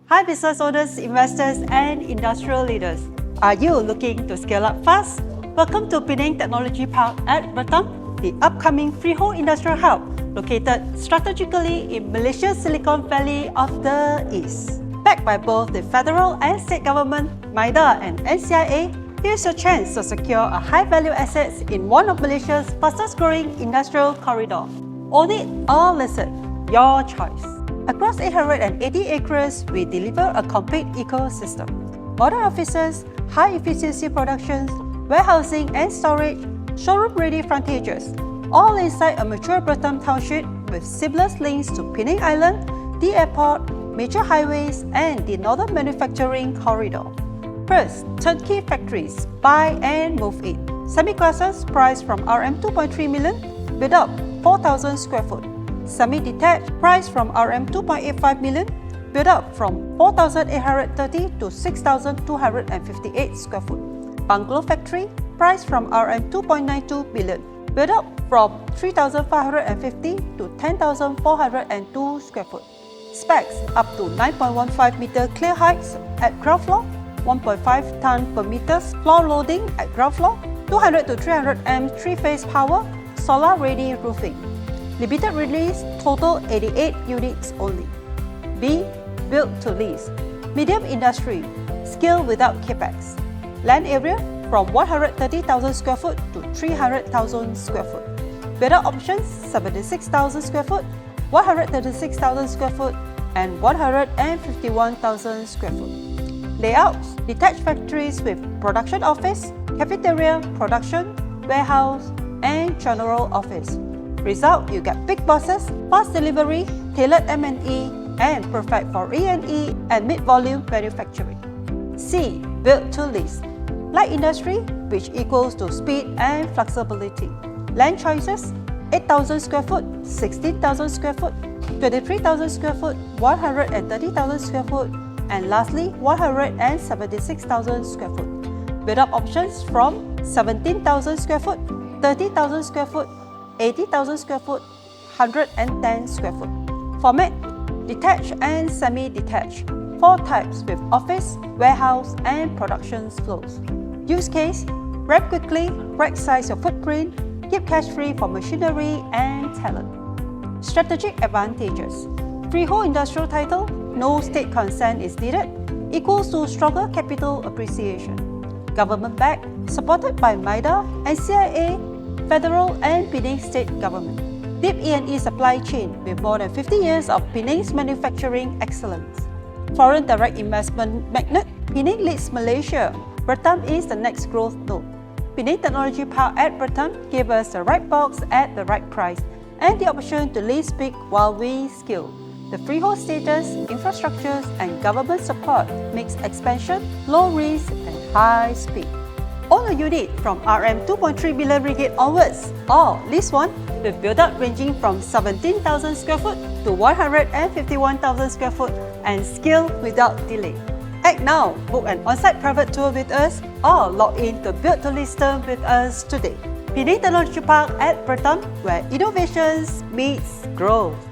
Hi business owners, investors and industrial leaders. Are you looking to scale up fast? Welcome to Penang Technology Park at Bertam, the upcoming freehold industrial hub located strategically in Malaysia's Silicon Valley of the East. Backed by both the federal and state government, MIDA and NCIA, here's your chance to secure a high-value assets in one of Malaysia's fastest-growing industrial corridor. Own it or lease it, your choice. Across 880 acres, we deliver a complete ecosystem. Modern offices, high-efficiency productions, warehousing and storage, showroom-ready frontages, all inside a mature Bertam township with seamless links to Penang Island, the airport, major highways, and the Northern Manufacturing Corridor. First, turnkey factories, buy and move in. Semi-classes priced from RM2.3 million, build up 4,000 square foot. Semi-detached priced from RM2.85 million, built up from 4,830 to 6,258 square foot. Bungalow factory priced from RM2.92 billion, built up from 3,550 to 10,402 square foot. Specs up to 9.15 meter clear heights at ground floor, 1.5 ton per meter floor loading at ground floor, 200 to 300 amp 3-phase power, solar-ready roofing. Limited release, total 88 units only. B. Built to lease. Medium industry, scale without capex. Land area from 130,000 square foot to 300,000 square foot. Better options 76,000 square foot, 136,000 square foot, and 151,000 square foot. Layouts, detached factories with production office, cafeteria, production, warehouse, and general office. Result, you get big bosses, fast delivery, tailored M&E, and perfect for E&E and mid-volume manufacturing. C. Built to lease. Light industry, which equals to speed and flexibility. Land choices, 8,000 square foot, 16,000 square foot, 23,000 square foot, 130,000 square foot, and lastly, 176,000 square foot. Build-up options from 17,000 square foot, 30,000 square foot, 80,000 square foot, 110 square foot. Format, detached and semi-detached. 4 types with office, warehouse, and production flows. Use case, ramp quickly, right size your footprint, keep cash free for machinery and talent. Strategic advantages. Freehold industrial title, no state consent is needed, equals to stronger capital appreciation. Government backed, supported by MIDA, NCIA, federal and Penang state government. Deep E&E supply chain with more than 50 years of Penang's manufacturing excellence. Foreign direct investment magnet, Penang leads Malaysia. Bertam is the next growth node. Penang Technology Park at Bertam gave us the right box at the right price and the option to lease big while we scale. The freehold status, infrastructures and government support makes expansion low risk and high speed. Own a unit from RM2.3 billion ringgit onwards, or lease one with build-up ranging from 17,000 square foot to 151,000 square foot and scale without delay. Act now, book an on-site private tour with us or log in to Build to Lease term with us today. Penang Technology Park at Bertam, where innovations meets growth.